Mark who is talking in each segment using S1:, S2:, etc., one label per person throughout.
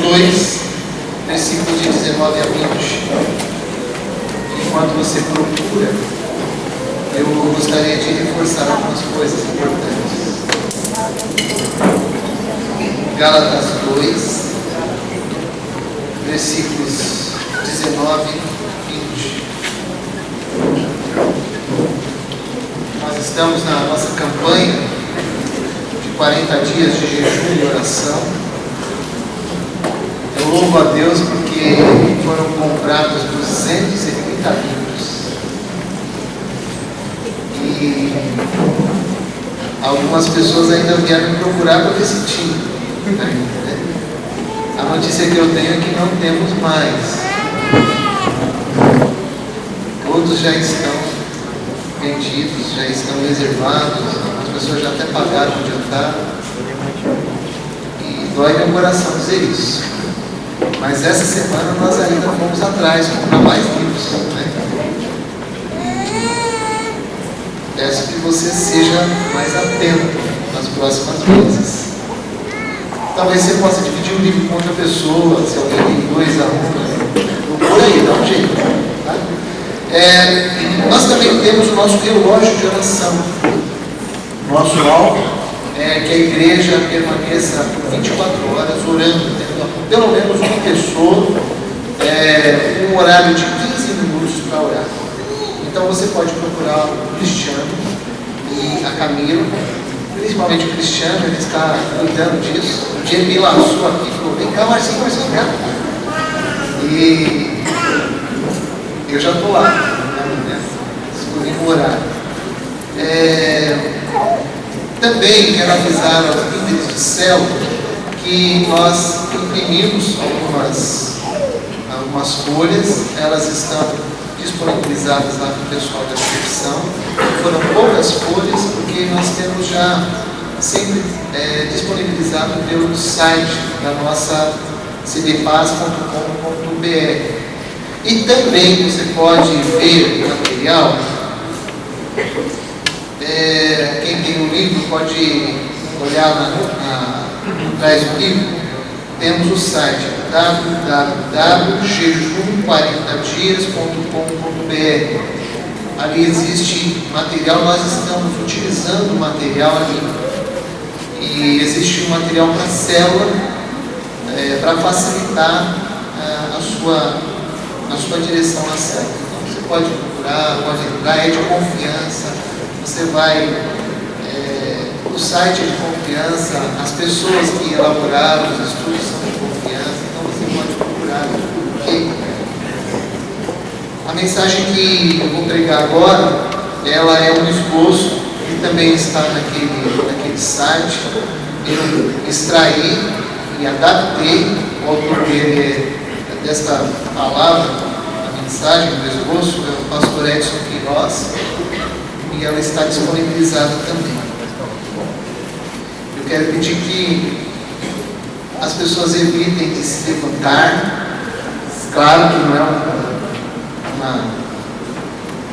S1: 2, versículos de 19 a 20. Enquanto você procura, eu gostaria de reforçar algumas coisas importantes. Gálatas 2, versículos 19 e 20. Nós estamos na nossa campanha de 40 dias de jejum e oração. Eu louvo a Deus porque foram comprados 230 livros. E algumas pessoas ainda vieram me procurar para ver se tinha. A notícia que eu tenho é que não temos mais. Todos já estão vendidos, já estão reservados. As pessoas já até pagaram o jantar. E dói meu coração dizer isso. Mas essa semana nós ainda fomos atrás, comprar mais livros. Peço que você seja mais atento nas próximas vezes. Talvez você possa dividir o livro com outra pessoa, se alguém tem 2 a 1, por aí, dá um jeito. Tá? Nós também temos o nosso relógio de oração. Nosso alvo é que a igreja permaneça por 24 horas orando, tendo pelo menos uma pessoa, um horário de 15 minutos para orar. Então você pode procurar o Cristiano e a Camila, principalmente o Cristiano, ele está cuidando disso. Um dia ele me laçou aqui e falou: vem cá, Marcinho, vai ficar. E eu já estou lá, escolhi o horário. Também quero avisar aos líderes de célula que nós imprimimos algumas folhas, elas estão disponibilizadas lá para o pessoal da recepção. Foram poucas folhas, porque nós temos já sempre disponibilizado pelo site da nossa cbpaz.com.br. E também você pode ver o material. Quem tem o livro pode olhar atrás do livro. Temos o site www.jejum40dias.com.br. Ali existe material, nós estamos utilizando o material ali. E existe um material para célula, para facilitar a sua direção na célula. Então você pode procurar, pode entrar, é de confiança. Você vai, o site é de confiança, as pessoas que elaboraram os estudos são de confiança, então você pode procurar. Okay? A mensagem que eu vou pregar agora, ela é um esboço que também está naquele site. Eu extraí e adaptei, o autor dele desta palavra, a mensagem do esboço, é o pastor Edson Queiroz, e ela está disponibilizada também. Eu quero pedir que as pessoas evitem de se levantar. Claro que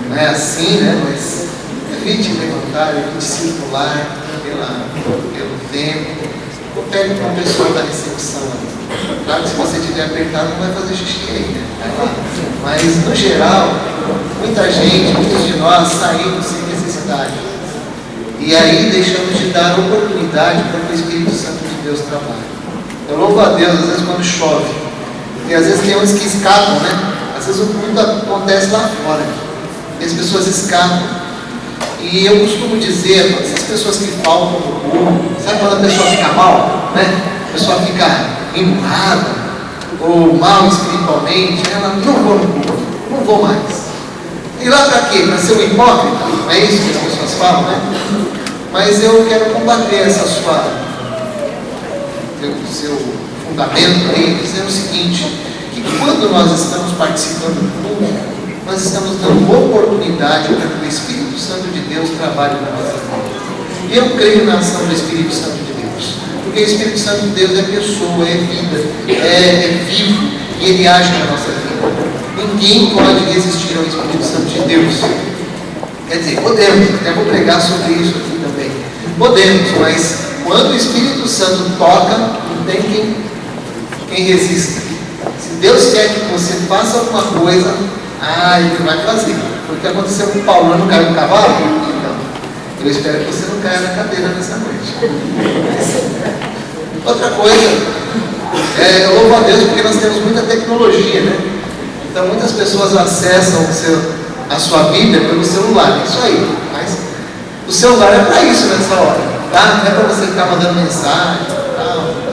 S1: não é assim, né? Mas evite levantar, evite circular pelo tempo. Ou pegue para o pessoal da recepção. Claro que se você estiver apertado não vai fazer xixi aí, né? Mas no geral, muitos de nós saímos sem necessidade. E aí deixamos de dar oportunidade para que o Espírito Santo de Deus trabalhe. Eu louvo a Deus, às vezes quando chove. E às vezes tem uns que escapam, né? Às vezes o culto acontece lá fora. E as pessoas escapam. E eu costumo dizer, essas pessoas que faltam no culto, sabe quando a pessoa fica mal? Né? A pessoa fica emburrada, ou mal espiritualmente, ela não vou no culto, não vou mais. E lá para quê? Para ser um hipócrita? Não é isso que as pessoas falam, né? Mas eu quero combater seu fundamento aí, dizendo o seguinte, que quando nós estamos participando do culto, nós estamos dando oportunidade para que o Espírito Santo de Deus trabalhe na nossa vida. E eu creio na ação do Espírito Santo de Deus, porque o Espírito Santo de Deus é pessoa, é vida, é vivo, e ele age na nossa vida. Ninguém pode resistir ao Espírito Santo de Deus. Quer dizer, podemos, até vou pregar sobre isso aqui também. Podemos, mas quando o Espírito Santo toca, não tem quem resista. Se Deus quer que você faça alguma coisa, Ele vai fazer. Foi o que aconteceu com Paulo, não caiu no cavalo? Então, eu espero que você não caia na cadeira nessa noite. Outra coisa, eu louvo a Deus porque nós temos muita tecnologia, né? Então muitas pessoas acessam a sua Bíblia pelo celular, é isso aí. Mas o celular é para isso nessa hora, tá? Não é para você ficar mandando mensagem,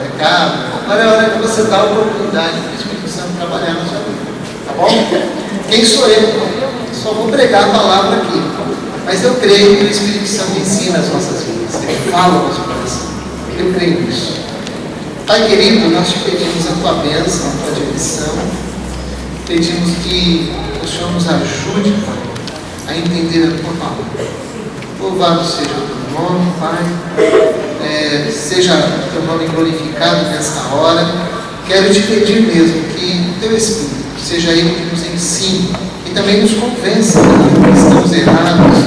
S1: recado. Agora é a hora que você dá a oportunidade para o Espírito Santo trabalhar na sua vida, tá bom? Quem sou eu? Eu só vou pregar a palavra aqui, mas eu creio que o Espírito Santo ensina as nossas vidas, ele fala o nosso coração, eu creio nisso. Pai querido, nós te pedimos a tua bênção, a tua direção, pedimos que o Senhor nos ajude, Pai, a entender a tua palavra. Louvado seja o teu nome, Pai, seja o teu nome glorificado nesta hora. Quero te pedir mesmo que o teu Espírito seja ele que nos ensine e também nos convença que estamos errados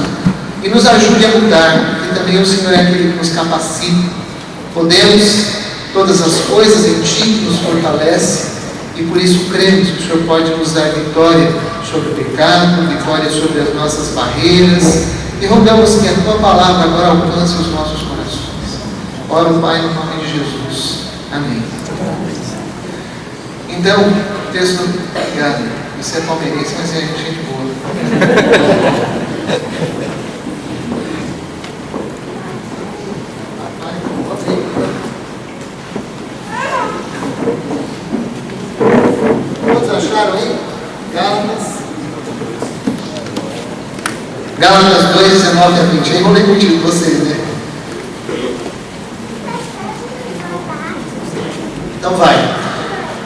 S1: e nos ajude a mudar, porque também o Senhor é aquele que nos capacita. Podemos todas as coisas em Ti que nos fortalece, e por isso cremos que o Senhor pode nos dar vitória sobre o pecado, vitória sobre as nossas barreiras, e rogamos que a Tua palavra agora alcance os nossos corações. Oro, Pai, no nome de Jesus. Amém. Então, o texto, obrigado, você é palmeirense, mas é gente boa. Acharam aí? Gálatas 2, 19 a 20. Aí vou ler contigo vocês, né? Então vai.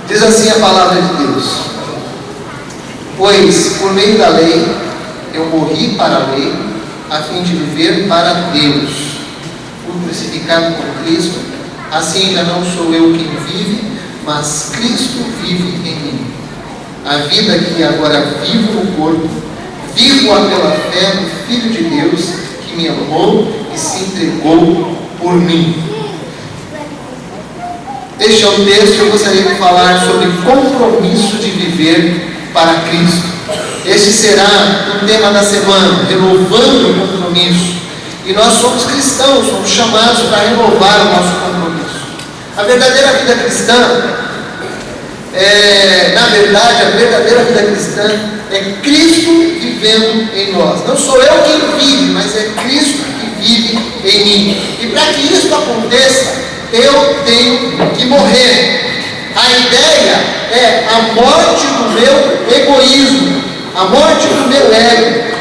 S1: Diz assim a palavra de Deus: pois por meio da lei eu morri para a lei, a fim de viver para Deus. Fui crucificado com Cristo, assim já não sou eu quem vive, mas Cristo vive em mim. A vida que agora vivo no corpo, vivo-a pela fé no Filho de Deus, que me amou e se entregou por mim. Este é o texto. Eu gostaria de falar sobre compromisso de viver para Cristo. Este será o tema da semana, renovando o compromisso. E nós somos cristãos, somos chamados para renovar o nosso compromisso. A verdadeira vida cristã, na verdade, a verdadeira vida cristã é Cristo vivendo em nós. Não sou eu quem vive, mas é Cristo que vive em mim. E para que isso aconteça, eu tenho que morrer. A ideia é a morte do meu egoísmo, a morte do meu ego.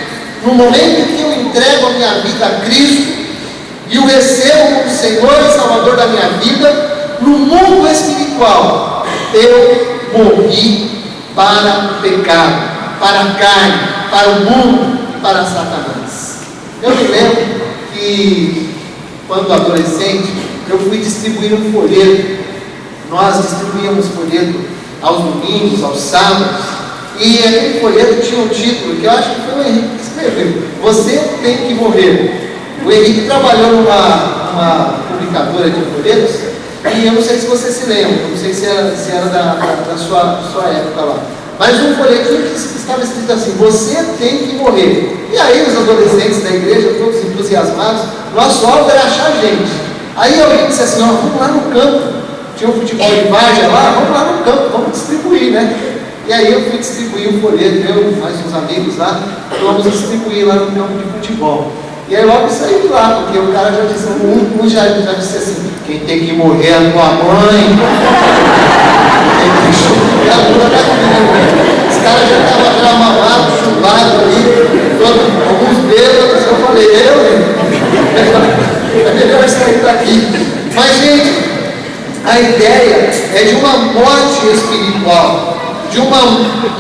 S1: No momento que eu entrego a minha vida a Cristo e o recebo como Senhor e Salvador da minha vida, no mundo espiritual, eu morri para o pecado, para a carne, para o mundo, para Satanás. Eu me lembro que, quando adolescente, eu fui distribuir um folheto. Nós distribuíamos folheto aos domingos, aos sábados, e aquele folheto tinha um título que eu acho que foi o Henrique que escreveu: Você tem que morrer. O Henrique trabalhou numa publicadora de folhetos, e eu não sei se você se lembra, eu não sei se era da sua época lá, mas um folhetinho que estava escrito assim: Você tem que morrer. E aí os adolescentes da igreja, todos entusiasmados, nosso alvo era achar gente. Aí alguém disse assim: vamos lá no campo, tinha um futebol de várzea lá, vamos lá no campo, vamos distribuir, né? E aí eu fui distribuir um folheto, eu e mais uns amigos lá, vamos distribuir lá no campo de futebol. E aí logo saí de lá, porque o cara já disse, um já disse assim: quem tem que morrer é a tua mãe. Tem que chutar a lua da tua. Os caras já estavam já mamados, chupados ali, alguns bêbados. Eu falei: é melhor sair daqui. Mas, gente, a ideia é de uma morte espiritual, de uma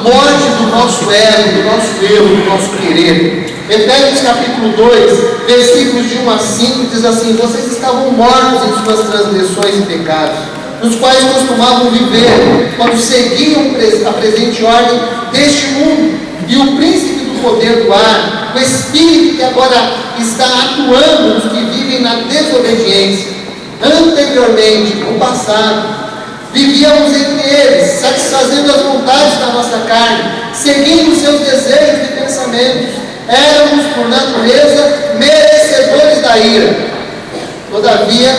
S1: morte do nosso ego, do nosso eu, do nosso querer. Efésios capítulo 2, versículos de 1 a 5, diz assim: Vocês estavam mortos em suas transgressões e pecados, nos quais costumavam viver, quando seguiam a presente ordem deste mundo, e o príncipe do poder do ar, o espírito que agora está atuando nos que vivem na desobediência. Anteriormente, no passado, Vivíamos entre eles, satisfazendo as vontades da nossa carne, seguindo os seus desejos e pensamentos. Éramos, por natureza, merecedores da ira. Todavia,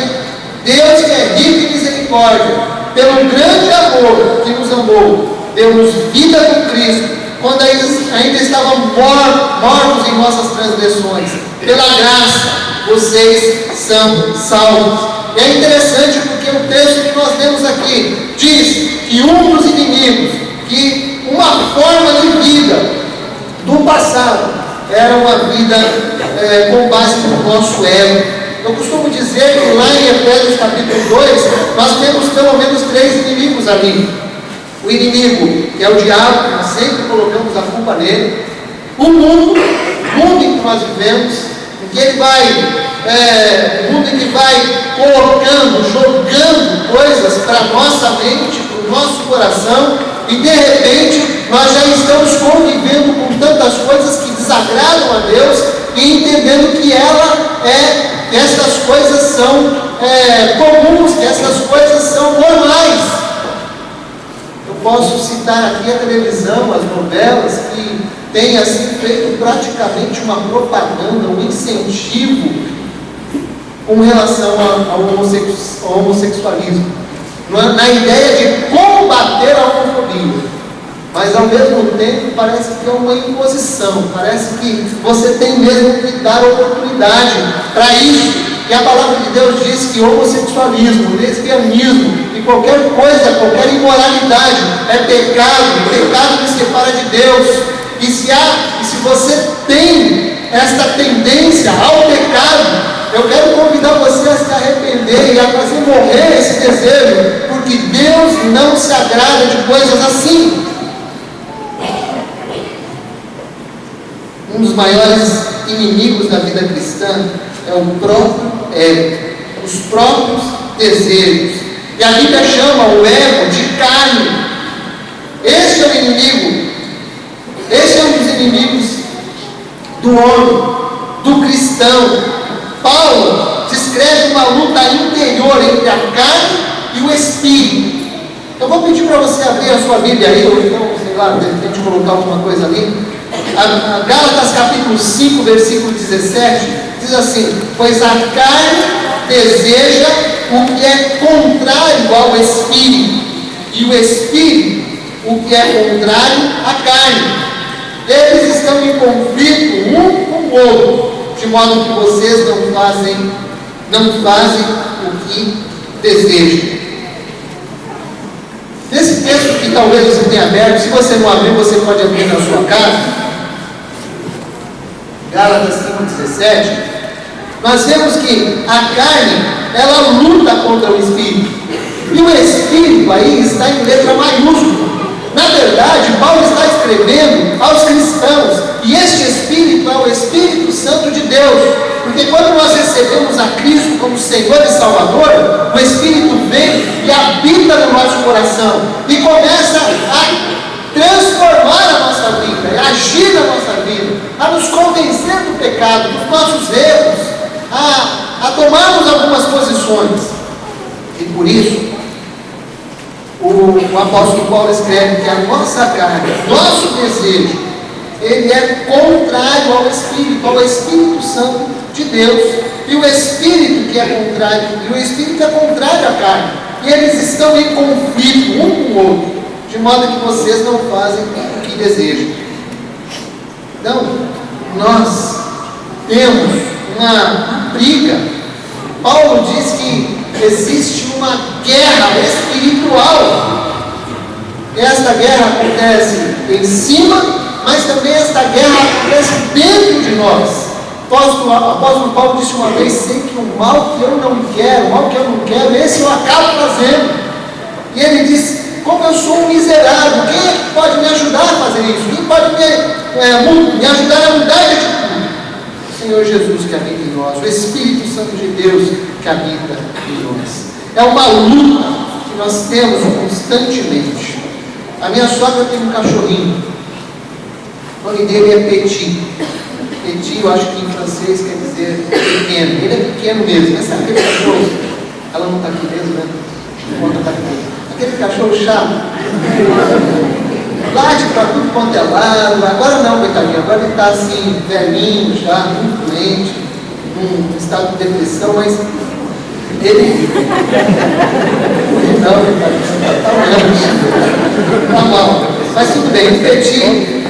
S1: Deus, que é rico em misericórdia, pelo grande amor que nos amou, deu-nos vida com Cristo, quando ainda estávamos mortos em nossas transgressões. Pela graça, vocês são salvos. E é interessante porque o texto que nós lemos aqui diz que um dos inimigos, que uma forma de vida do passado era uma vida com base no nosso ego. Eu costumo dizer que lá em Efésios capítulo 2, nós temos pelo menos 3 inimigos ali. O inimigo, que é o diabo, que nós sempre colocamos a culpa nele. O mundo em que nós vivemos, em que ele vai, o mundo em que vai colocando, jogando coisas para a nossa mente, para o nosso coração, e de repente nós já estamos convivendo com tantas coisas que desagradam a Deus e entendendo que que essas coisas são comuns, que essas coisas são normais. Eu posso citar aqui a televisão, as novelas, que têm assim feito praticamente uma propaganda, um incentivo com relação ao homossexualismo, na ideia de combater a homofobia, mas ao mesmo tempo parece que é uma imposição, parece que você tem mesmo que dar oportunidade para isso. E a palavra de Deus diz que homossexualismo, lesbianismo e qualquer coisa, qualquer imoralidade é pecado, pecado que separa de Deus. E se você tem esta tendência ao pecado, eu quero convidar você a se arrepender e a fazer morrer esse desejo, porque Deus não se agrada de coisas assim. Um dos maiores inimigos da vida cristã é o próprio ego, os próprios desejos. E a Bíblia chama o ego de carne. Este é o inimigo, este é um dos inimigos do homem, do cristão. Paulo descreve uma luta interior entre a carne e o espírito. Eu vou pedir para você abrir a sua Bíblia aí, ou então, sei lá, de repente colocar alguma coisa ali. A Gálatas capítulo 5, versículo 17, diz assim: pois a carne deseja o que é contrário ao espírito, e o espírito o que é contrário à carne. Eles estão em conflito um com o outro, de modo que vocês não fazem o que desejam. Nesse texto que talvez você tenha aberto, se você não abrir, você pode abrir na sua casa, Gálatas 5,17, nós vemos que a carne, ela luta contra o espírito, e o espírito aí está em letra maiúscula. Na verdade, Paulo está escrevendo aos cristãos, e este Espírito é o Espírito Santo de Deus, porque quando nós recebemos a Cristo como Senhor e Salvador, o Espírito vem e habita no nosso coração, e começa a transformar a nossa vida, a agir na nossa vida, a nos convencer do pecado, dos nossos erros, a tomarmos algumas posições. E por isso, o apóstolo Paulo escreve que a nossa carne, nosso desejo, ele é contrário ao Espírito Santo de Deus. E o Espírito é contrário à carne. E eles estão em conflito um com o outro, de modo que vocês não fazem o que desejam. Então, nós temos uma briga. Paulo diz que existe uma guerra espiritual. Esta guerra acontece em cima, mas também esta guerra acontece dentro de nós. O apóstolo Paulo disse uma vez: sei que o mal que eu não quero, esse eu acabo fazendo. E ele disse: como eu sou um miserável, quem é que pode me ajudar a fazer isso? Quem pode me ajudar a mudar de atitude? O Senhor Jesus que habita em nós, o Espírito Santo de Deus que habita em nós. É uma luta que nós temos constantemente. A minha sogra tem um cachorrinho, o nome dele é Petit. Petit, eu acho que em francês quer dizer pequeno. Ele é pequeno mesmo, mas sabe aquele cachorro? Ela não está aqui mesmo, né? A conta está aqui mesmo. Aquele cachorro chato. Late para tudo quanto é lado. Agora não, coitadinho. Agora ele está assim, velhinho já, muito doente, num estado de depressão, mas ele. Não, coitadinho, está olhando. Tá mal. Mas tudo bem, o Petit,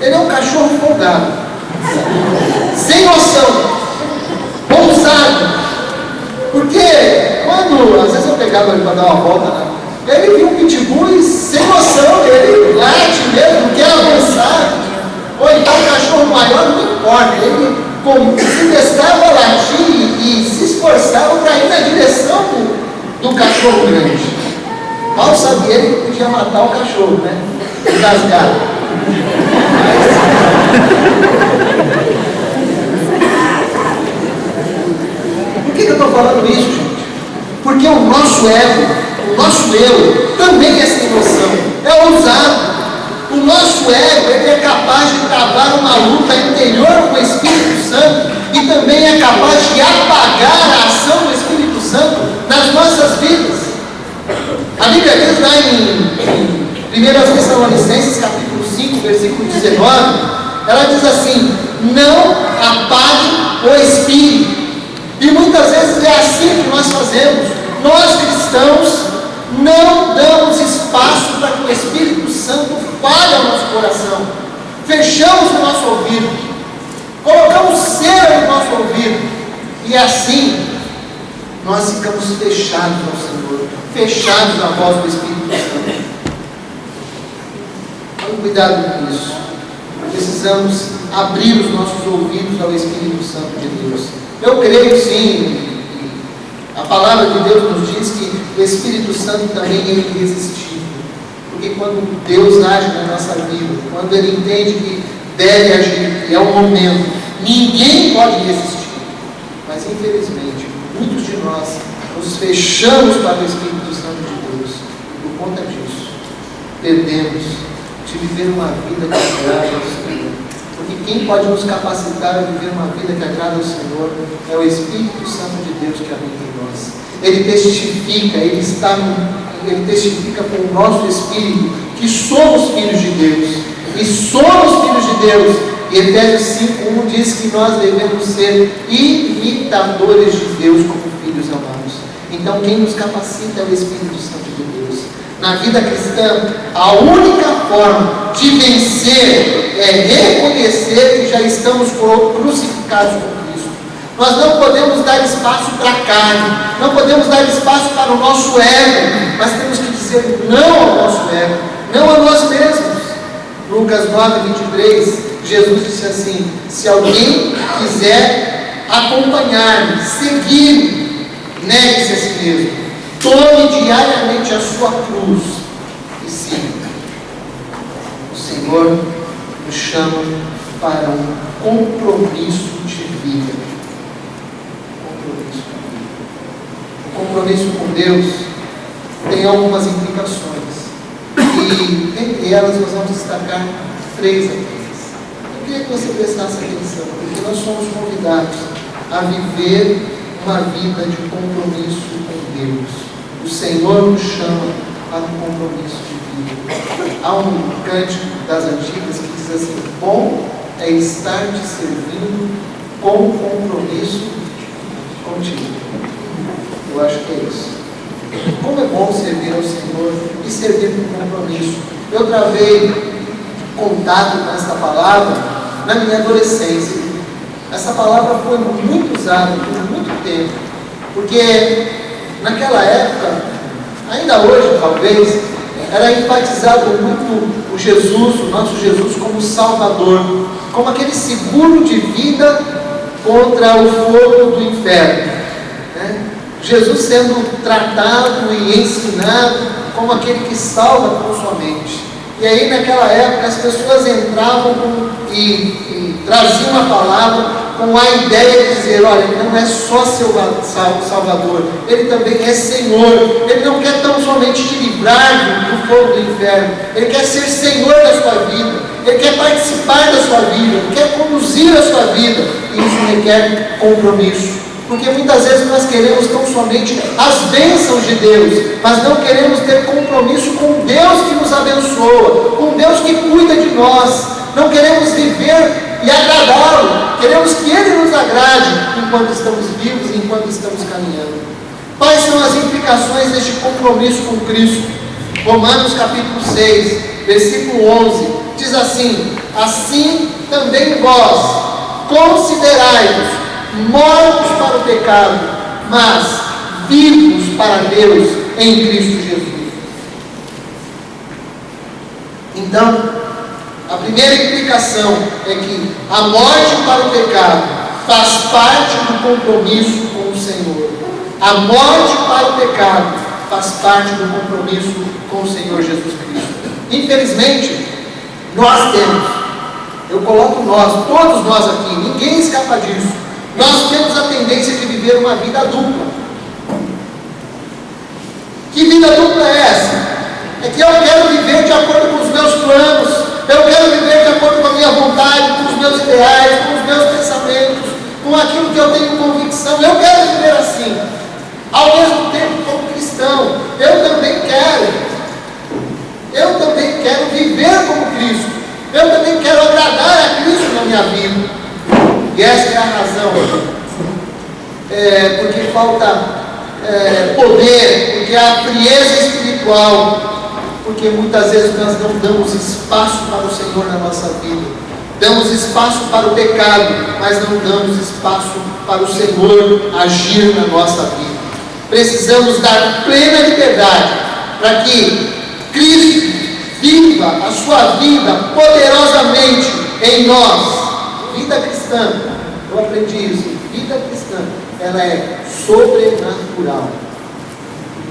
S1: ele é um cachorro folgado, sem noção, ousado. Porque quando, às vezes eu pegava ele para dar uma volta, né? Ele viu um pitbull e sem noção, ele late mesmo, quer avançar. Ou então um cachorro maior, não importa. Ele se testava a latir e se esforçava para ir na direção do cachorro grande. Mal sabia ele que podia matar o cachorro, né? Engasgado. Por que eu estou falando isso, gente? Porque o nosso ego, o nosso eu, também é sem noção, é ousado. O nosso ego, ele é capaz de travar uma luta interior com o Espírito Santo e também é capaz de apagar a ação do Espírito Santo nas nossas vidas. A Bíblia diz lá em 1 Tessalonicenses capítulo 5, versículo 19, ela diz assim: não apague o Espírito. E muitas vezes é assim que nós fazemos. Nós cristãos não damos espaço para que o Espírito Santo fale ao nosso coração. Fechamos o nosso ouvido, colocamos cera no nosso ouvido, e assim nós ficamos fechados ao Senhor, fechados à voz do Espírito Santo. Tome cuidado com isso. Precisamos abrir os nossos ouvidos ao Espírito Santo de Deus. Eu creio sim, a palavra de Deus nos diz que o Espírito Santo também é irresistível. Porque quando Deus age na nossa vida, quando Ele entende que deve agir, que é o momento, ninguém pode resistir. Mas infelizmente, muitos de nós nos fechamos para o Espírito Santo de Deus. E por conta disso, perdemos de viver uma vida que agrada ao Senhor. Porque quem pode nos capacitar a viver uma vida que agrada ao Senhor é o Espírito Santo de Deus que habita em nós. Ele testifica, ele testifica com o nosso Espírito que somos filhos de Deus. E somos filhos de Deus. E Efésios 5:1 diz que nós devemos ser imitadores de Deus como filhos amados. Então quem nos capacita é o Espírito Santo de Deus. Na vida cristã, a única forma de vencer é reconhecer que já estamos crucificados com Cristo. Nós não podemos dar espaço para a carne, não podemos dar espaço para o nosso ego, mas temos que dizer não ao nosso ego, não a nós mesmos. Lucas 9:23, Jesus disse assim: se alguém quiser acompanhar-me, seguir-me, negue-se a si mesmo. Tome diariamente a sua cruz e siga. O Senhor nos chama para um compromisso de vida. O compromisso com Deus tem algumas implicações. E entre elas nós vamos destacar 3 apenas. Eu queria que você prestasse atenção, porque nós somos convidados a viver uma vida de compromisso com Deus. O Senhor nos chama para um compromisso de vida. Há um cântico das antigas que diz assim: bom é estar te servindo com compromisso contigo. Eu acho que é isso. Como é bom servir ao Senhor e servir com compromisso. Eu travei contato com esta palavra na minha adolescência. Essa palavra foi muito usada por muito tempo, porque naquela época, ainda hoje talvez, era enfatizado muito o Jesus, o nosso Jesus, como Salvador, como aquele seguro de vida contra o fogo do inferno, né? Jesus sendo tratado e ensinado como aquele que salva tão somente. E aí naquela época as pessoas entravam e traziam a palavra com a ideia de dizer: olha, ele não é só seu Salvador, ele também é Senhor. Ele não quer tão somente te livrar do fogo do inferno, ele quer ser Senhor da sua vida, ele quer participar da sua vida, ele quer conduzir a sua vida, e isso requer compromisso. Porque muitas vezes nós queremos tão somente as bênçãos de Deus, mas não queremos ter compromisso com Deus que nos abençoa, com Deus que cuida de nós. Não queremos viver e agradá-lo, queremos que Ele nos agrade enquanto estamos vivos e enquanto estamos caminhando. Quais são as implicações deste compromisso com Cristo? Romanos capítulo 6, versículo 11, diz assim: assim também vós considerai-vos mortos para o pecado, mas vivos para Deus em Cristo Jesus. Então, a primeira implicação é que a morte para o pecado faz parte do compromisso com o Senhor. A morte para o pecado faz parte do compromisso com o Senhor Jesus Cristo. Infelizmente, nós temos, eu coloco nós, todos nós aqui, ninguém escapa disso. Nós temos a tendência de viver uma vida dupla. Que vida dupla é essa? É que eu quero viver de acordo com os meus planos, eu quero viver de acordo com a minha vontade, com os meus ideais, com os meus pensamentos, com aquilo que eu tenho convicção. Eu quero viver assim. Ao mesmo tempo, como cristão, eu também quero viver como Cristo. Eu também quero agradar a Cristo na minha vida. E esta é a razão, porque falta poder, porque há frieza espiritual, porque muitas vezes nós não damos espaço para o Senhor na nossa vida, damos espaço para o pecado, mas não damos espaço para o Senhor agir na nossa vida. Precisamos dar plena liberdade para que Cristo viva a sua vida poderosamente em nós. Vida cristã, eu aprendi isso, vida cristã, ela é sobrenatural.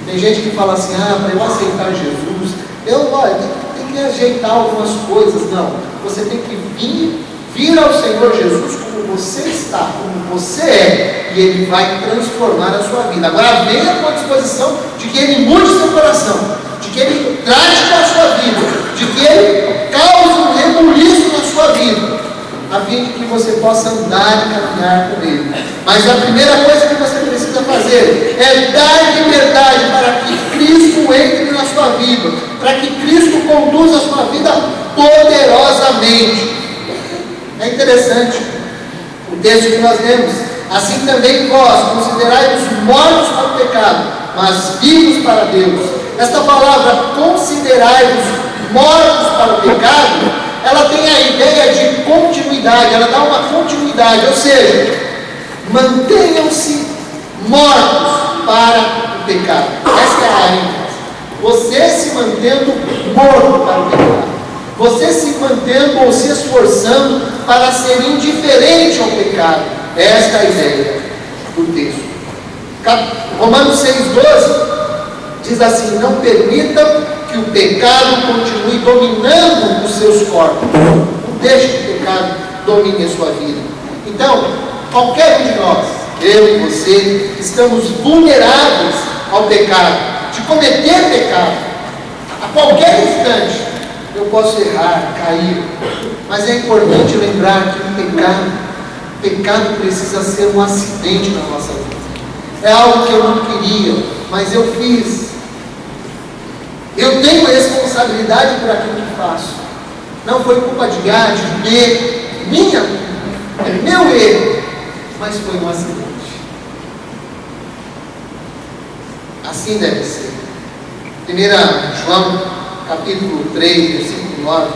S1: Tem gente que fala assim, para eu aceitar Jesus, tem que ajeitar algumas coisas. Não, você tem que vir ao Senhor Jesus como você está, como você é, e Ele vai transformar a sua vida. Agora venha com a disposição de que Ele mude seu coração, de que Ele trate com a sua vida, de que Ele cause um rebuliço na sua vida, a fim de que você possa andar e caminhar com Ele. Mas a primeira coisa que você precisa fazer é dar liberdade para que Cristo entre na sua vida, para que Cristo conduza a sua vida poderosamente. É interessante o texto que nós lemos: assim também vós considerai-vos mortos para o pecado, mas vivos para Deus. Esta palavra considerai-vos mortos para o pecado, ela tem a ideia de continuidade, ela dá uma continuidade, ou seja, mantenham-se mortos para o pecado. Essa é a ênfase. Você se mantendo morto para o pecado, você se mantendo ou se esforçando para ser indiferente ao pecado. Esta é a ideia do texto. Romanos 6,12 diz assim: não permitam que o pecado continue dominando os seus corpos. Não deixe que o pecado domine a sua vida. Então, qualquer um de nós, eu e você, estamos vulneráveis ao pecado, de cometer pecado. A qualquer instante eu posso errar, cair, mas é importante lembrar que o pecado precisa ser um acidente na nossa vida. É algo que eu não queria, mas eu fiz. Eu tenho responsabilidade por aquilo que faço. Não foi culpa de A, de B, minha, é meu erro, mas foi um acidente. Assim deve ser. 1 João, capítulo 3, versículo 9,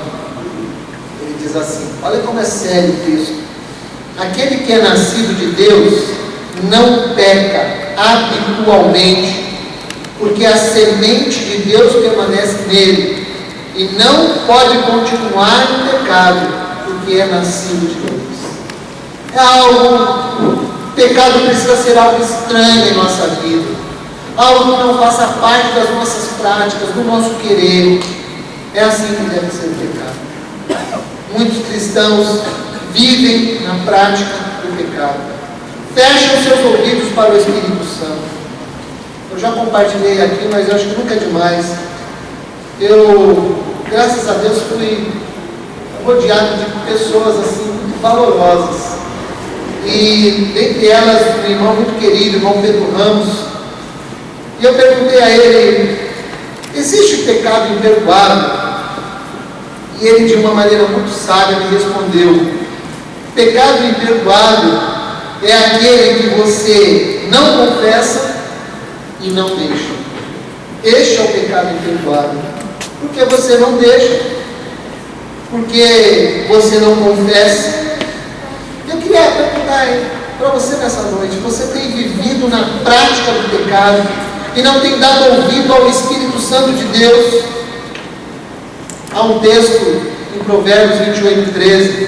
S1: ele diz assim, olha como é sério o texto: aquele que é nascido de Deus não peca habitualmente, porque a semente de Deus permanece nele, e não pode continuar no pecado, porque é nascido de Deus. É algo, o pecado precisa ser algo estranho em nossa vida, algo que não faça parte das nossas práticas, do nosso querer. É assim que deve ser o pecado. Muitos cristãos vivem na prática do pecado, fecham seus ouvidos para o Espírito Santo. Eu já compartilhei aqui, mas eu acho que nunca é demais. Eu, graças a Deus, fui rodeado de pessoas assim muito valorosas. e dentre elas um irmão muito querido, o irmão Pedro Ramos, e eu perguntei a ele: existe pecado imperdoável? E ele, de uma maneira muito sábia, me respondeu: pecado imperdoável é aquele que você não confessa e não deixa. Este é o pecado imperdoável, porque você não deixa, porque você não confessa. Eu queria perguntar para você nessa noite: você tem vivido na prática do pecado e não tem dado ouvido ao Espírito Santo de Deus? Há um texto em Provérbios 28:13,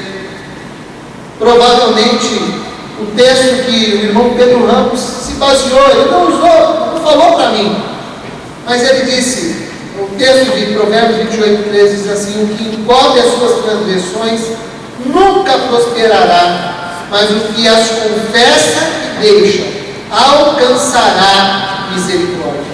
S1: provavelmente o texto que o irmão Pedro Ramos se baseou. Ele não usou, não falou para mim, mas ele disse, o texto de Provérbios 28:13 diz assim: o que encobre as suas transgressões nunca prosperará, mas o que as confessa e deixa alcançará misericórdia.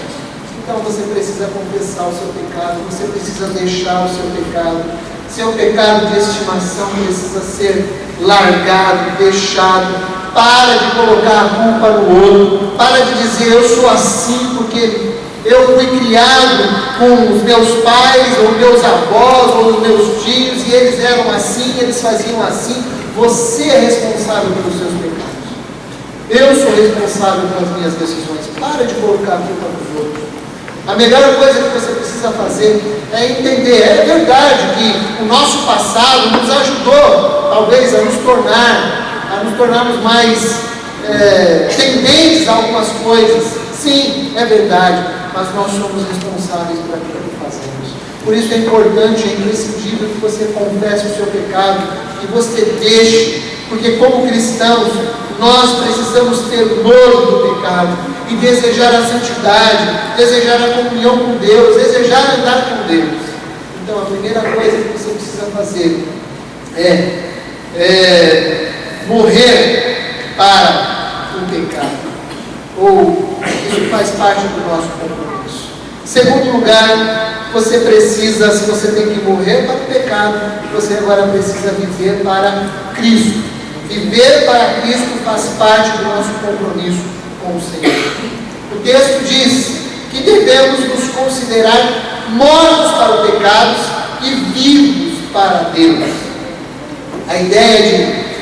S1: Então você precisa confessar o seu pecado, você precisa deixar o seu pecado. Seu pecado de estimação precisa ser largado, deixado. Para de colocar a culpa no outro, para de dizer eu sou assim porque eu fui criado com os meus pais, ou meus avós, ou os meus tios, e eles eram assim, eles faziam assim. Você é responsável pelos seus pecados. Eu sou responsável pelas minhas decisões. Para de colocar a culpa nos outros. A melhor coisa que você precisa fazer é entender. É verdade que o nosso passado nos ajudou, talvez, a nos tornarmos mais tendentes a algumas coisas. Sim, é verdade, mas nós somos responsáveis por aquilo que fazemos. Por isso é importante, é imprescindível que você confesse o seu pecado, que você deixe, porque como cristãos, nós precisamos ter nojo do pecado e desejar a santidade, desejar a comunhão com Deus, desejar andar com Deus. Então a primeira coisa que você precisa fazer é morrer para o pecado, ou isso faz parte do nosso compromisso. Segundo lugar, você precisa, se você tem que morrer para o pecado, você agora precisa viver para Cristo. Viver para Cristo faz parte do nosso compromisso com o Senhor. O texto diz que devemos nos considerar mortos para o pecado e vivos para Deus. A ideia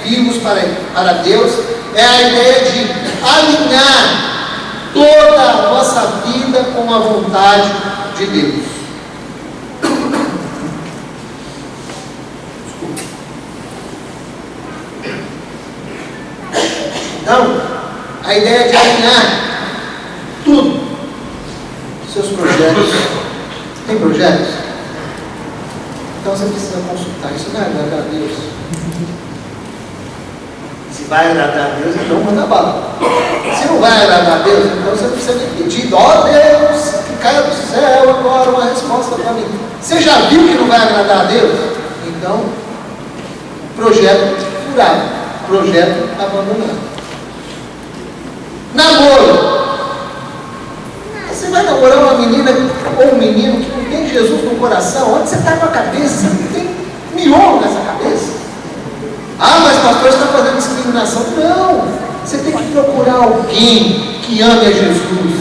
S1: de vivos para Deus é a ideia de alinhar toda a nossa vida com a vontade de Deus. Então, a ideia de alinhar tudo, seus projetos. Tem projetos? Então você precisa consultar. Isso vai agradar a Deus? Se vai agradar a Deus, então manda bala. Se não vai agradar a Deus, então você precisa de pedir: ó Deus, que caia do céu agora uma resposta para mim. Você já viu que não vai agradar a Deus? Então, projeto furado, projeto abandonado. Namoro. Você vai namorar uma menina ou um menino que não tem Jesus no coração? Onde você está com a cabeça? Você não tem miolo nessa cabeça? Ah, mas pastor, você está fazendo discriminação. Não, você tem que procurar alguém que ame a Jesus,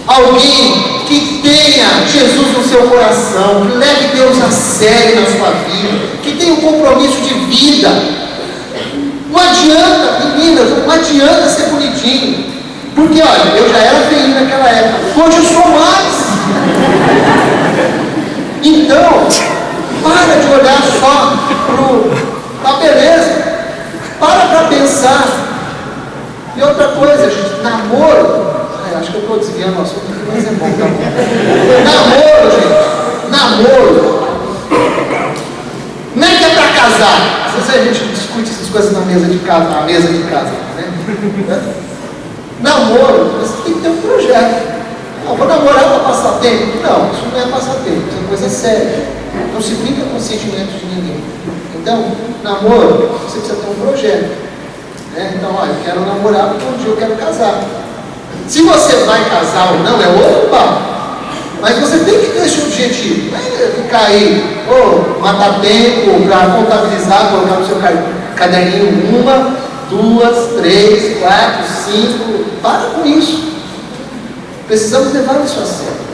S1: alguém que tenha Jesus no seu coração, que leve Deus a sério na sua vida, que tenha um compromisso de vida. Não adianta, meninas, não adianta ser bonitinho, porque olha, eu já era feio naquela época, hoje eu sou mais. Então, para de olhar só para a beleza, para pensar. E outra coisa, gente, namoro, acho que eu estou desviando o assunto aqui, mas é bom, tá bom. Namoro, gente, não é que é para casar. Às vezes a gente discute essas coisas na mesa de casa, né? Namoro, você tem que ter um projeto. Não, vou namorar para passar tempo. Não, isso não é passar tempo, isso é coisa séria. Não se brinca com os sentimentos de ninguém. Então, namoro, você precisa ter um projeto. Né? Então, olha, eu quero namorar porque um dia eu quero casar. Se você vai casar ou não, é outro papo. Mas você tem que ter esse objetivo. Não é ficar aí, matar tempo para contabilizar, colocar no seu caderninho 2, 3, 4, 5. Para com isso. Precisamos levar isso a sério.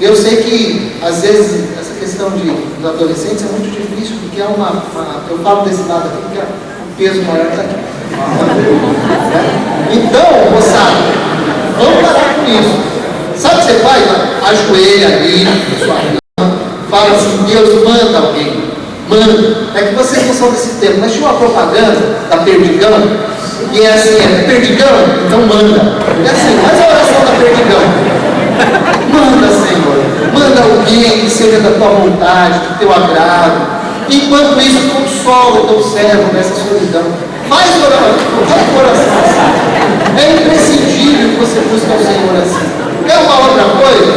S1: Eu sei que, às vezes, essa questão dos adolescentes é muito difícil, porque é eu falo desse lado aqui, porque o peso maior está aqui. Então, moçada, vamos parar com isso. Sabe o que você faz? Ajoelha ali na sua cama, fala assim: Deus, manda alguém. Manda. É que vocês não são desse tempo, mas tinha uma propaganda da Perdigão, e é assim: é Perdigão? Então manda. É assim, faz a oração da Perdigão. Manda, Senhor, manda alguém que seja da tua vontade, do teu agrado. Enquanto isso, consola o teu servo nessa solidão. Faz oração assim. É imprescindível que você busque ao Senhor assim. Quer uma outra coisa?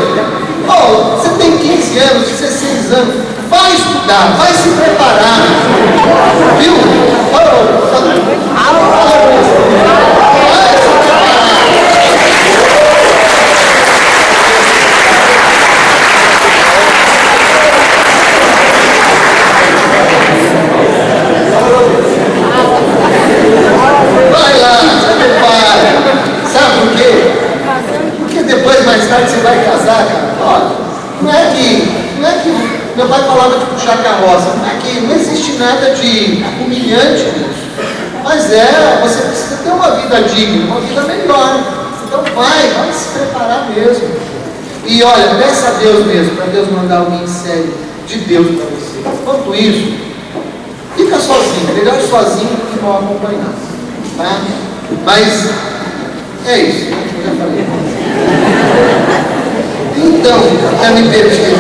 S1: Você tem 15 anos, 16 anos, vai estudar, vai se preparar. Viu? Vai lá, se prepara. Sabe por quê? Porque depois, mais tarde, você vai casar, cara. Olha, não é que meu pai falava de puxar carroça, não existe nada de humilhante nisso. Mas você precisa ter uma vida digna, uma vida melhor. Então vai se preparar mesmo. E olha, peça a Deus mesmo, para Deus mandar alguém sério de Deus para você. Enquanto isso, fica sozinho, melhor sozinho do que mal acompanhado. Tá? Mas é isso, né? Eu já falei. Então, até me perdi.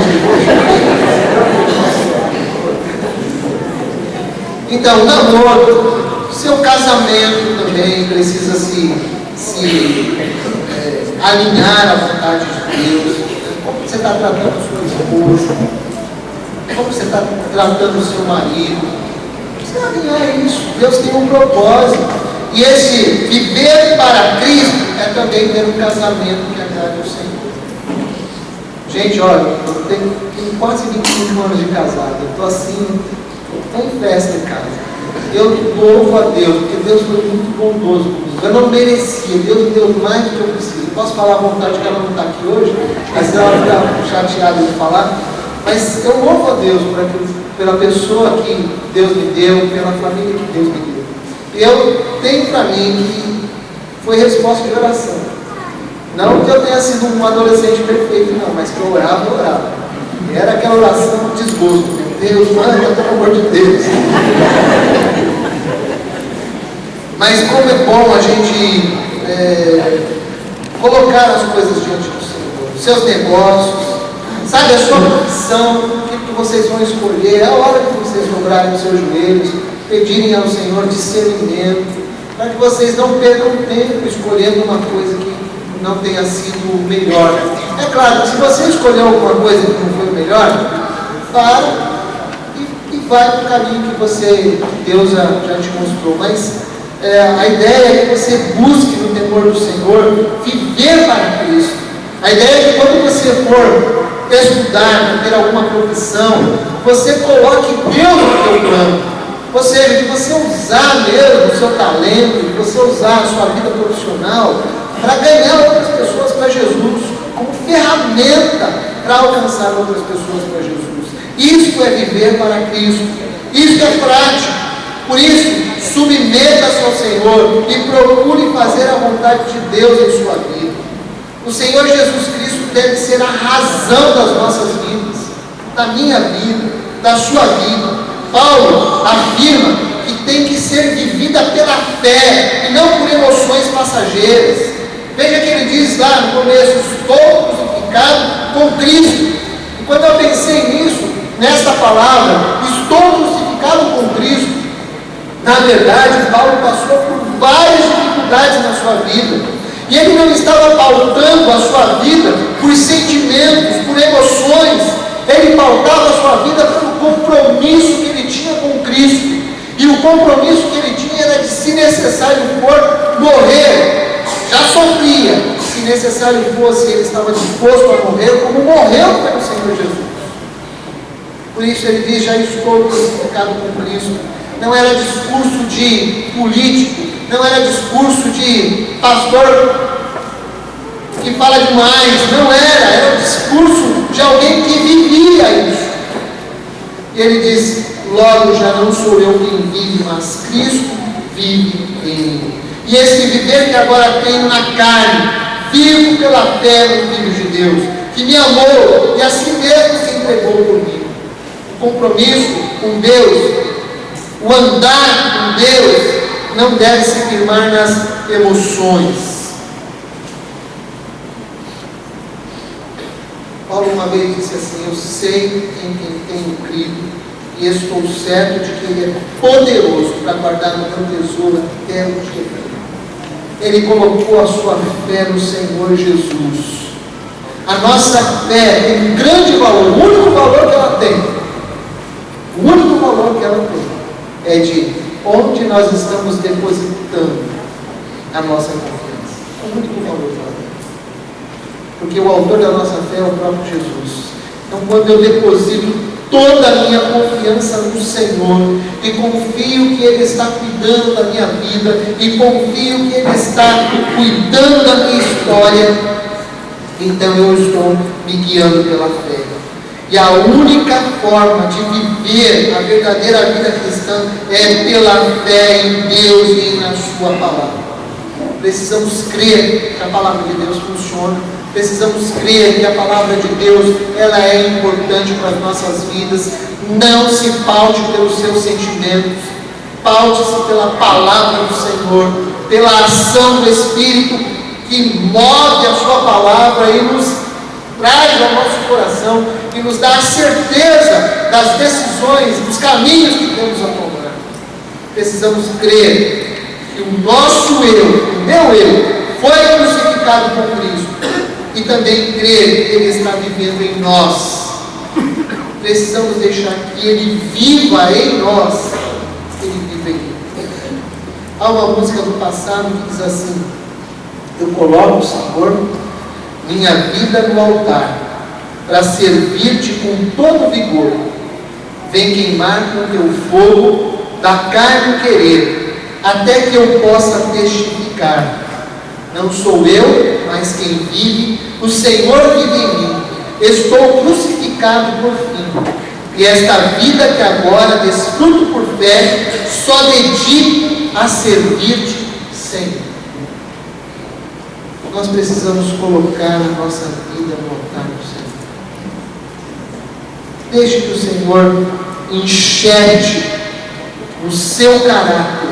S1: Então, namoro, seu casamento também precisa se alinhar à vontade de Deus. Como você está tratando sua esposa? Como você está tratando o seu marido? Você alinhar isso. Deus tem um propósito. E esse viver para Cristo é também ter um casamento que agrade ao Senhor. Gente, olha, eu tenho quase 25 anos de casado. Eu estou assim, estou em festa em casa. Eu louvo a Deus, porque Deus foi muito bondoso comigo. Eu não merecia, Deus me deu mais do que eu preciso. Posso falar à vontade que ela não está aqui hoje, mas ela fica chateada de falar. Mas eu louvo a Deus pela pessoa que Deus me deu, pela família que Deus me deu. Eu tenho para mim que foi resposta de oração. Não que eu tenha sido um adolescente perfeito, não, mas que eu orava. Era aquela oração de desgosto. Deus, manda, pelo amor de Deus. Mas como é bom a gente colocar as coisas diante do Senhor. Seus negócios, sabe, a sua profissão, o que vocês vão escolher. É a hora que vocês dobrarem os seus joelhos, pedirem ao Senhor discernimento, para que vocês não percam tempo escolhendo uma coisa que não tenha sido melhor. É claro, se você escolher alguma coisa que não foi melhor, para e vai para o caminho que Deus já te mostrou. Mas a ideia é que você busque no temor do Senhor viver para Cristo. A ideia é que quando você for estudar, ter alguma profissão, você coloque Deus no teu plano. Ou seja, de você usar mesmo o seu talento, de você usar a sua vida profissional para ganhar outras pessoas para Jesus, como ferramenta para alcançar outras pessoas para Jesus. Isso é viver para Cristo. Isso é prático. Por isso, submeta-se ao Senhor e procure fazer a vontade de Deus em sua vida. O Senhor Jesus Cristo deve ser a razão das nossas vidas, da minha vida, da sua vida. Paulo afirma que tem que ser vivida pela fé e não por emoções passageiras. Veja que ele diz lá no começo: estou crucificado com Cristo. E quando eu pensei nisso, nessa palavra, estou crucificado com Cristo, na verdade, Paulo passou por várias dificuldades na sua vida. E ele não estava pautando a sua vida por sentimentos, por emoções. Ele pautava a sua vida pelo compromisso que ele tinha com Cristo. E o compromisso que ele tinha era de, se necessário for, morrer. Já sofria. Se necessário fosse, ele estava disposto a morrer, como morreu pelo Senhor Jesus. Por isso ele diz: já estou crucificado com Cristo. não era discurso de político, não era discurso de pastor que fala demais, não era o discurso de alguém que vivia isso. E ele diz: logo já não sou eu quem vive, mas Cristo vive em mim. E esse viver que agora tenho na carne, vivo pela fé no Filho de Deus, que me amou e assim mesmo se entregou por mim. O compromisso com Deus, o andar com Deus, não deve se firmar nas emoções. Paulo uma vez disse assim: eu sei em quem tenho crido e estou certo de que Ele é poderoso para guardar no meu tesouro até o dia. Ele colocou a sua fé no Senhor Jesus. A nossa fé tem um grande valor, o único valor que ela tem. O único valor que ela tem é de onde nós estamos depositando a nossa confiança. O único valor que ela tem. Porque o autor da nossa fé é o próprio Jesus. Então, quando eu deposito toda a minha confiança no Senhor, e confio que Ele está cuidando da minha vida, e confio que Ele está cuidando da minha história, então eu estou me guiando pela fé. E a única forma de viver a verdadeira vida cristã é pela fé em Deus e na sua palavra. Precisamos crer que a palavra de Deus funciona. Precisamos crer que a palavra de Deus, ela é importante para as nossas vidas. Não se paute pelos seus sentimentos, paute-se pela palavra do Senhor, pela ação do Espírito que move a sua palavra e nos traz ao nosso coração e nos dá a certeza das decisões, dos caminhos que temos a tomar. Precisamos crer que o nosso eu, o meu eu, foi crucificado com Cristo. E também crer que Ele está vivendo em nós. Precisamos deixar que Ele viva em nós. Ele vive em mim. Há uma música do passado que diz assim: eu coloco, Senhor, minha vida no altar, para servir-te com todo vigor. Vem queimar com teu fogo da carne o querer, até que eu possa testificar. Não sou eu, mas quem vive, o Senhor vive em mim. Estou crucificado por fim. E esta vida que agora desfruto por fé, só dedico a servir-te, Senhor. Nós precisamos colocar a nossa vida no altar do Senhor. Deixe que o Senhor enxergue o seu caráter,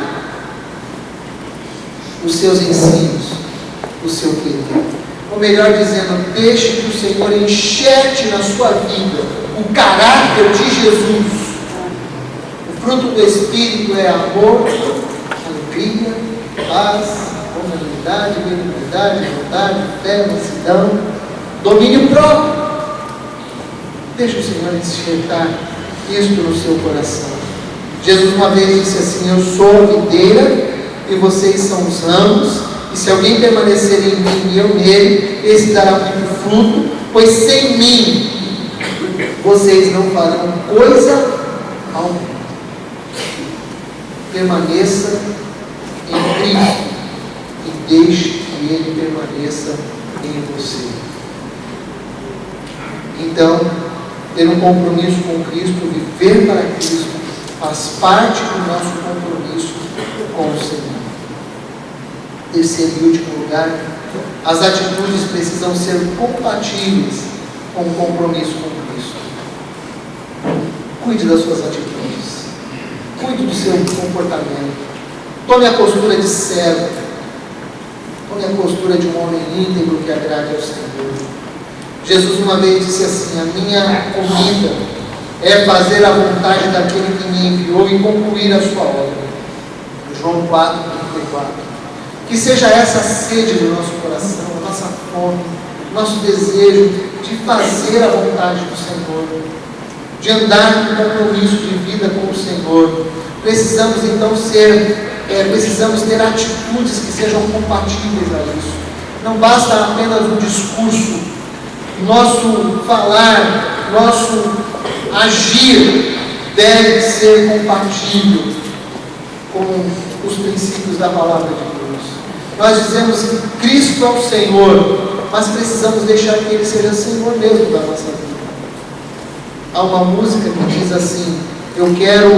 S1: os seus ensinos, o seu querer. Ou melhor dizendo, deixe que o Senhor enxergue na sua vida o caráter de Jesus. O fruto do Espírito é amor, alegria, paz, longanimidade, benignidade, bondade, fé, mansidão, domínio próprio. Deixe o Senhor enxergar isso no seu coração. Jesus uma vez disse assim: eu sou a videira e vocês são os ramos. E se alguém permanecer em mim e eu nele, esse dará muito fruto, pois sem mim vocês não farão coisa alguma. Permaneça em Cristo e deixe que Ele permaneça em você. Então, ter um compromisso com Cristo, viver para Cristo, faz parte do nosso compromisso com o Senhor. Terceiro e último lugar, as atitudes precisam ser compatíveis com o compromisso com Cristo. Cuide das suas atitudes, cuide do seu comportamento, tome a postura de servo, tome a postura de um homem íntegro que agrade ao Senhor. Jesus uma vez disse assim: a minha comida é fazer a vontade daquele que me enviou e concluir a sua obra. João 4:34. Que seja essa a sede do nosso coração, a nossa fome, nosso desejo de fazer a vontade do Senhor, de andar em compromisso de vida com o Senhor. Precisamos então precisamos ter atitudes que sejam compatíveis a isso. Não basta apenas um discurso. Nosso falar, nosso agir deve ser compatível com os princípios da palavra de Deus. Nós dizemos que Cristo é o Senhor, mas precisamos deixar que Ele seja Senhor mesmo da nossa vida. Há uma música que diz assim: eu quero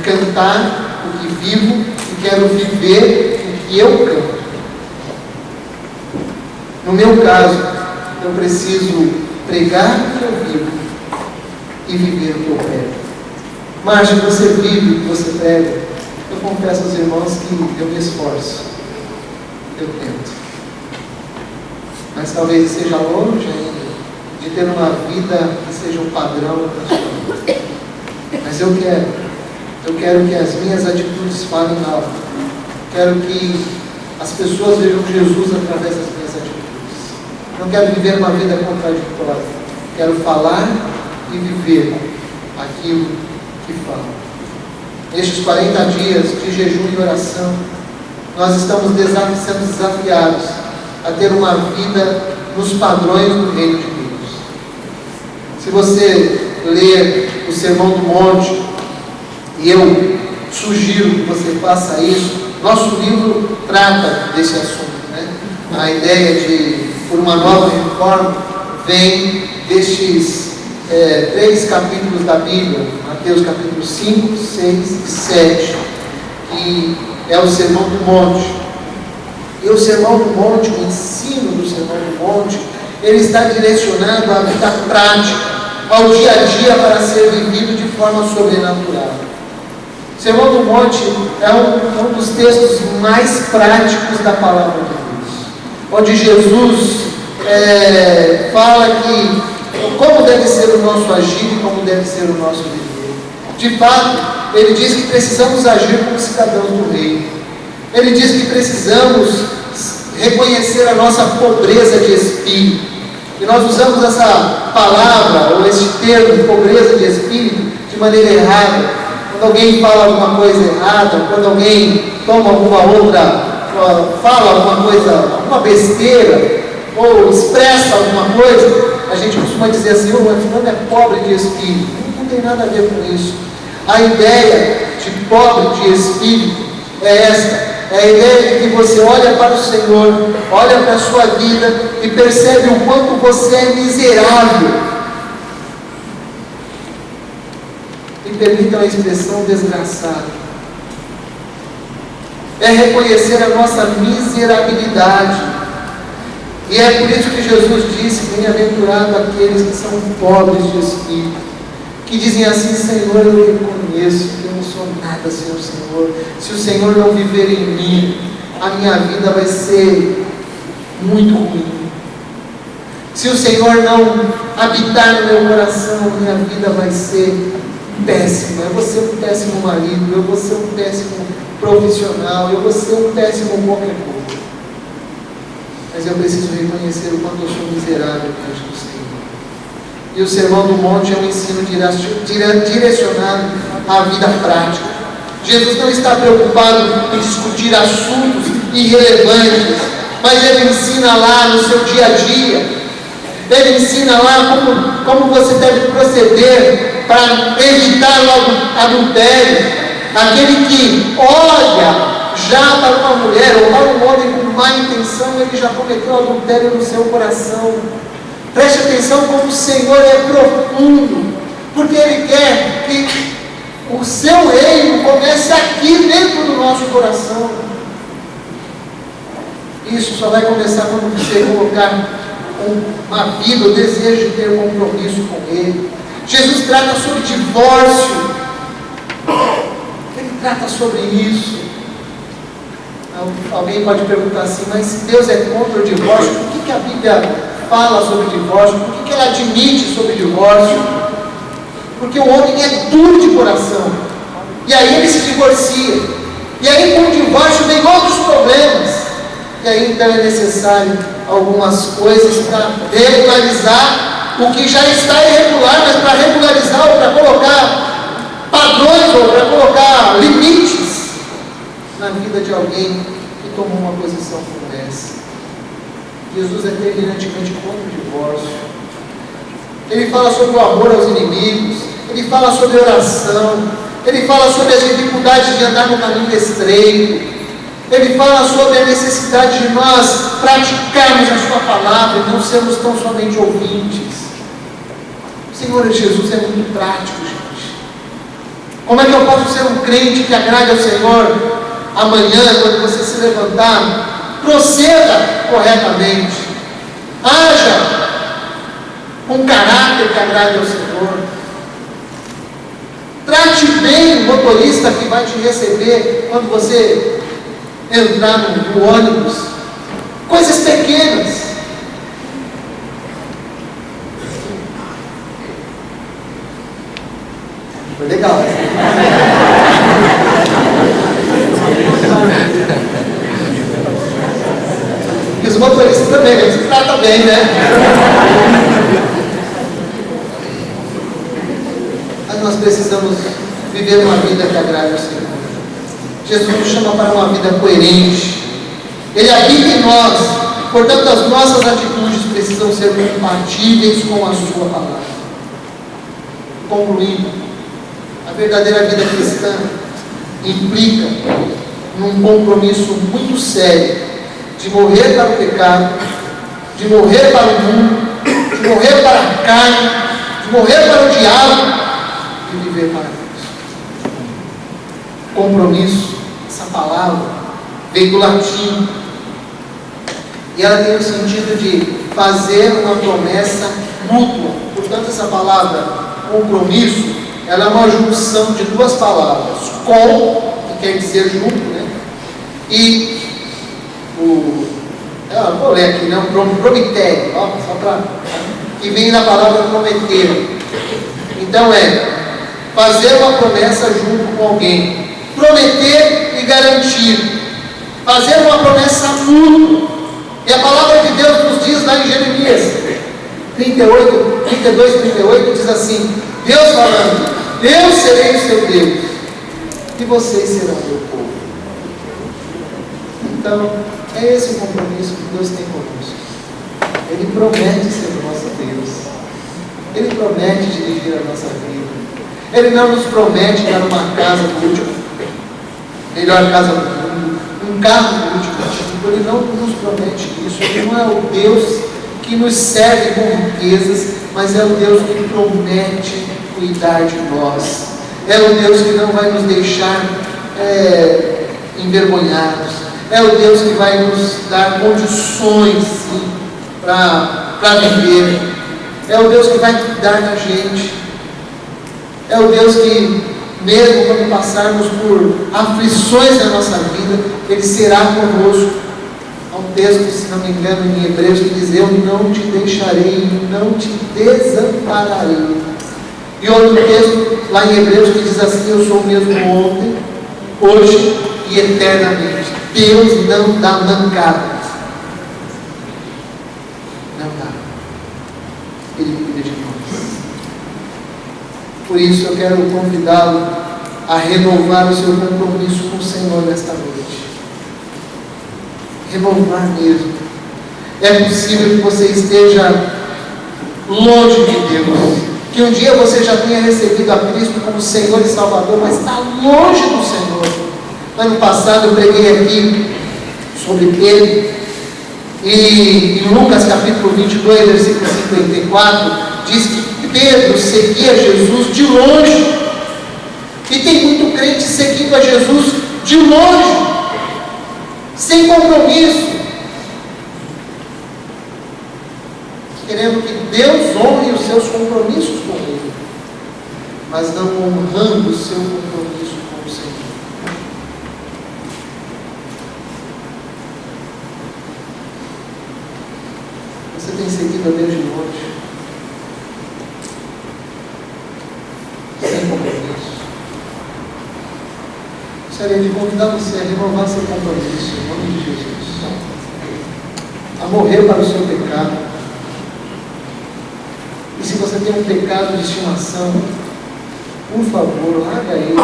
S1: cantar o que vivo e quero viver o que eu canto. No meu caso, eu preciso pregar o que eu vivo e viver o que eu prego. Márcia, você vive o que você prega? Eu confesso aos irmãos que eu me esforço, eu tento, mas talvez seja longe ainda de ter uma vida que seja um padrão da sua vida. Mas eu quero que as minhas atitudes falem alto. Quero que as pessoas vejam Jesus através das minhas atitudes. Não quero viver uma vida contraditória. Quero falar e viver aquilo que falo. Nestes 40 dias de jejum e oração, nós estamos sendo desafiados a ter uma vida nos padrões do reino de Deus. Se você ler o Sermão do Monte, e eu sugiro que você faça isso, nosso livro trata desse assunto, né? A ideia de, por uma nova reforma, vem destes 3 capítulos da Bíblia, Mateus capítulos 5, 6 e 7, que é o Sermão do Monte. E o Sermão do Monte, o ensino do Sermão do Monte, ele está direcionado à vida prática, ao dia a dia, para ser vivido de forma sobrenatural. O Sermão do Monte é um dos textos mais práticos da palavra de Deus, onde Jesus fala que como deve ser o nosso agir e como deve ser o nosso viver. De fato, ele diz que precisamos agir como cidadãos do reino. Ele diz que precisamos reconhecer a nossa pobreza de espírito. E nós usamos essa palavra, ou esse termo, pobreza de espírito, de maneira errada. Quando alguém fala alguma coisa errada, quando alguém toma fala alguma coisa, alguma besteira, ou expressa alguma coisa, a gente costuma dizer assim: o fulano é pobre de espírito. Não tem nada a ver com isso. A ideia de pobre de espírito é esta: é a ideia de que você olha para o Senhor, olha para a sua vida e percebe o quanto você é miserável. Me permitam a expressão desgraçado. É reconhecer a nossa miserabilidade. E é por isso que Jesus disse: bem-aventurado aqueles que são pobres de espírito, que dizem assim: Senhor, eu reconheço que eu não sou nada sem o Senhor. Se o Senhor não viver em mim, a minha vida vai ser muito ruim. Se o Senhor não habitar no meu coração, a minha vida vai ser péssima. Eu vou ser um péssimo marido, eu vou ser um péssimo profissional, eu vou ser um péssimo qualquer coisa. Mas eu preciso reconhecer o quanto eu sou miserável diante do Senhor. E o Sermão do Monte é um ensino direcionado à vida prática. Jesus não está preocupado em discutir assuntos irrelevantes, mas Ele ensina lá no seu dia a dia. Ele ensina lá como você deve proceder para evitar o adultério. Aquele que olha já para uma mulher ou para um homem com má intenção, ele já cometeu adultério no seu coração. Preste atenção como o Senhor é profundo, porque Ele quer que o seu reino comece aqui dentro do nosso coração. Isso só vai começar quando você colocar uma vida, o desejo de ter um compromisso com Ele. Jesus trata sobre divórcio. Ele trata sobre isso. Alguém pode perguntar assim: mas se Deus é contra o divórcio, por que a Bíblia fala sobre divórcio? Por que ela admite sobre divórcio? Porque o homem é duro de coração, e aí ele se divorcia, e aí com o divórcio vem outros problemas, e aí então é necessário algumas coisas para regularizar o que já está irregular, mas para regularizar ou para colocar padrões ou para colocar limites na vida de alguém que tomou uma posição como essa. Jesus é terminantemente contra o divórcio. Ele fala sobre o amor aos inimigos, ele fala sobre oração, Ele fala sobre as dificuldades de andar no caminho estreito. Ele fala sobre a necessidade de nós praticarmos a sua palavra e não sermos tão somente ouvintes. O Senhor Jesus é muito prático, gente. Como é que eu posso ser um crente que agrade ao Senhor amanhã, quando você se levantar? Proceda corretamente. Haja com caráter que agrade ao Senhor. Trate bem o motorista que vai te receber quando você entrar no ônibus. Coisas pequenas. Foi legal, né? E os motoristas também, eles se tratam bem, né? Mas nós precisamos viver uma vida que agrade ao Senhor. Jesus nos chama para uma vida coerente. Ele habita em nós. Portanto, as nossas atitudes precisam ser compatíveis com a sua palavra. Concluindo, a verdadeira vida cristã implica num compromisso muito sério de morrer para o pecado, de morrer para o mundo, de morrer para a carne, de morrer para o diabo e viver para Deus. Compromisso, essa palavra veio do latim e ela tem o sentido de fazer uma promessa mútua. Portanto, essa palavra compromisso, ela é uma junção de duas palavras: com, que quer dizer junto, né? E vou ler aqui, né? Prometer, só para que vem da palavra prometer. Então fazer uma promessa junto com alguém, prometer e garantir, fazer uma promessa mútua. E a palavra de Deus nos diz lá em Jeremias 32:38 diz assim: Deus falando, eu serei o seu Deus e vocês serão meu povo. Então, é esse o compromisso que Deus tem conosco. Ele promete ser nosso Deus. Ele promete dirigir a nossa vida. Ele não nos promete dar uma casa do último, melhor casa do mundo, um carro do último tipo. Ele não nos promete isso. Ele não é o Deus que nos serve com riquezas, mas é o Deus que promete cuidar de nós. É o Deus que não vai nos deixar envergonhados. É o Deus que vai nos dar condições, sim, para viver. É o Deus que vai cuidar da gente. É o Deus que, mesmo quando passarmos por aflições na nossa vida, Ele será conosco. Há um texto, se não me engano, em Hebreus, que diz: eu não te deixarei, não te desampararei. E outro texto, lá em Hebreus, que diz assim: eu sou o mesmo ontem, hoje e eternamente. Deus não dá mancada. Não dá. Ele cuida de nós. Por isso eu quero convidá-lo a renovar o seu compromisso com o Senhor nesta noite. Renovar mesmo. É possível que você esteja longe de Deus, que um dia você já tenha recebido a Cristo como Senhor e Salvador, mas está longe do Senhor. Ano passado eu preguei aqui sobre Pedro, e em Lucas capítulo 22, versículo 54, diz que Pedro seguia Jesus de longe. E tem muito crente seguindo a Jesus de longe, sem compromisso, querendo que Deus honre os seus compromissos com Ele, mas não honrando o seu compromisso com o Senhor. Você tem seguido a Deus de longe, sem compromisso. Gostaria de convidar você a renovar seu compromisso, em nome de Jesus, a morrer para o seu pecado. E se você tem um pecado de estimação, por favor, larga ele.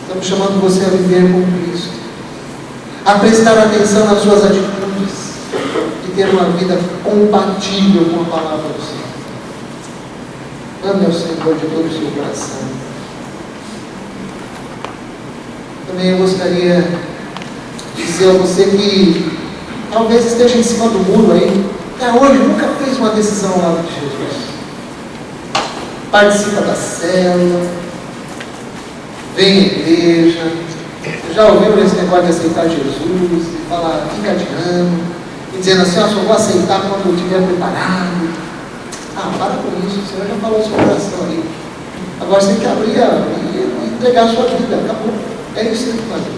S1: Estamos chamando você a viver com Cristo, a prestar atenção nas suas atitudes, e ter ter uma vida compatível com a palavra do Senhor. Ame ao Senhor de todo o seu coração. Também eu gostaria de dizer a você que talvez esteja em cima do muro aí, até hoje nunca fez uma decisão ao lado de Jesus. Participa da célula, vem à igreja, já ouviu esse negócio de aceitar Jesus, e falar, fica de ano, e dizendo assim, só vou aceitar quando eu estiver preparado. Para com isso, o Senhor já falou o seu coração ali. Agora você tem que abrir e entregar a sua vida, acabou. É isso que você tem que fazer.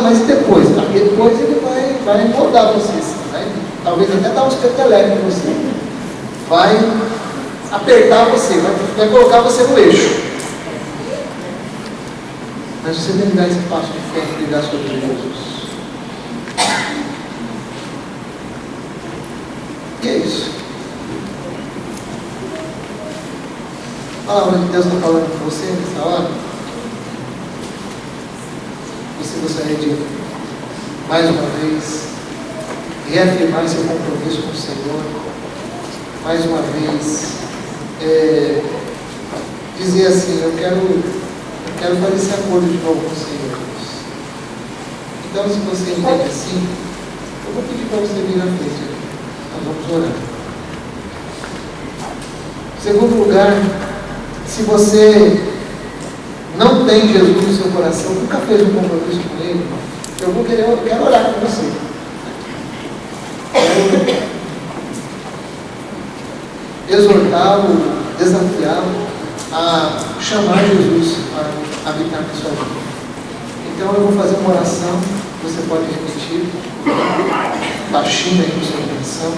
S1: Mas e depois? Depois ele vai moldar você, talvez até dar uns petelecos em você. Vai apertar você, vai colocar você no eixo. Mas você tem que dar esse passo de fé e ligar a sua vida a Jesus. E é isso. A palavra de Deus está falando com você nessa hora. Você gostaria de, mais uma vez, reafirmar seu compromisso com o Senhor. Mais uma vez, dizer assim, eu quero fazer esse acordo de novo com o Senhor. Então, se você entende assim, eu vou pedir para você vir à frente. Nós vamos orar. Em segundo lugar, se você não tem Jesus no seu coração, nunca fez um compromisso com Ele, eu quero orar com você. Quero exortá-lo, desafiá-lo a chamar Jesus para habitar na sua vida. Então eu vou fazer uma oração, você pode repetir, baixinho aí no seu coração,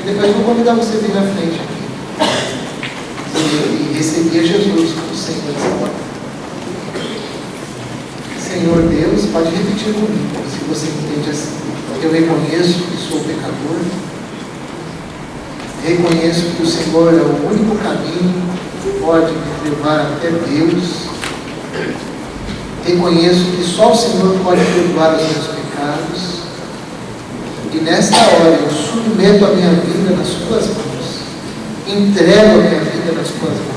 S1: e depois eu vou convidar você a vir na frente aqui e receber Jesus como Senhor dessa palavra. Senhor Deus, pode repetir comigo, se você entende assim. Eu reconheço que sou pecador, reconheço que o Senhor é o único caminho que pode me levar até Deus. Reconheço que só o Senhor pode perdoar os meus pecados. E nesta hora eu submeto a minha vida nas Tuas mãos. Entrego a minha vida nas Tuas mãos.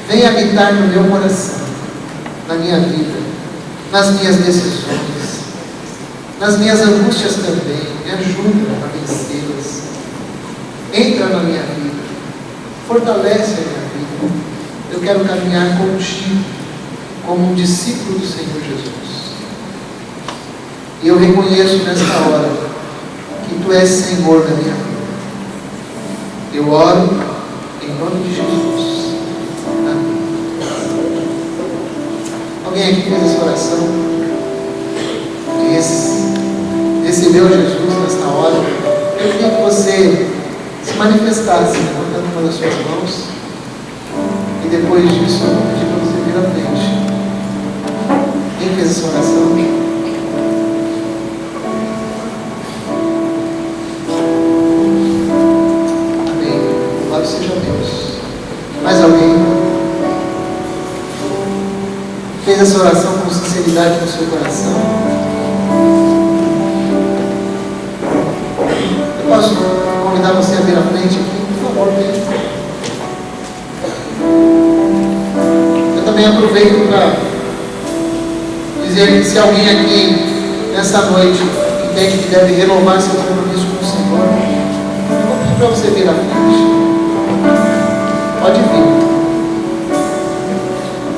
S1: Venha habitar no meu coração, na minha vida, nas minhas decisões, nas minhas angústias também. Me ajuda a vencê-las. Entra na minha vida. Fortalece a minha vida. Eu quero caminhar contigo, como um discípulo do Senhor Jesus. E eu reconheço nesta hora que Tu és Senhor da minha vida. Eu oro em nome de Jesus. Amém. Alguém aqui fez essa oração? Que recebeu Jesus nesta hora? Eu queria que você se manifestasse, levantando uma das suas mãos. E depois disso, eu vou pedir para você vir à frente. Quem fez essa oração? Seja Deus. Mais alguém fez essa oração com sinceridade no seu coração? Eu posso convidar você a vir à frente aqui? Por favor, venha. Eu também aproveito para dizer que se alguém aqui nessa noite entende que deve renovar seu compromisso com o Senhor, eu vou pedir para você vir à frente. Pode vir.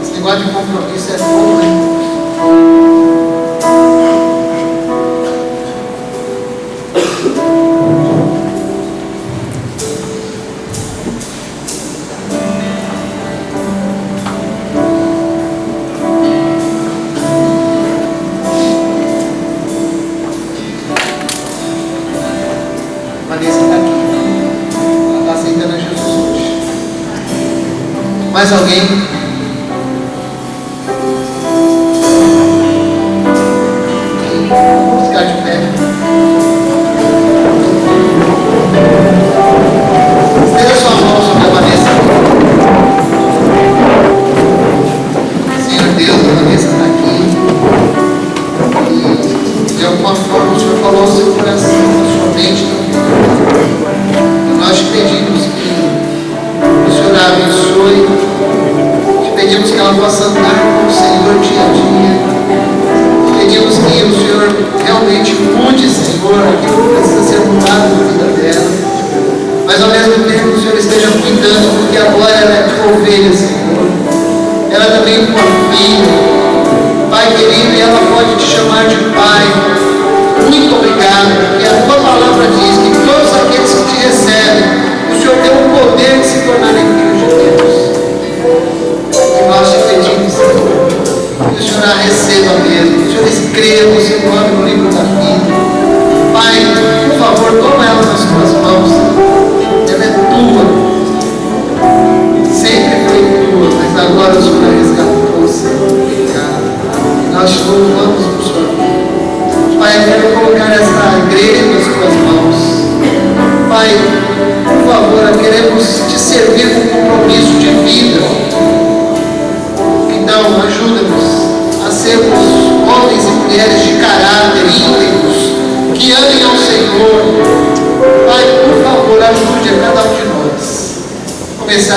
S1: Esse negócio de compromisso é bom, né? Vanessa está aqui. Ela está aceitando a Jesus hoje. Mais alguém? Vamos ficar de pé. Estenda sua mão sobre a Vanessa. Senhor Deus, a Vanessa está aqui. E de alguma forma o Senhor falou ao seu coração.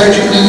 S1: apesar de mim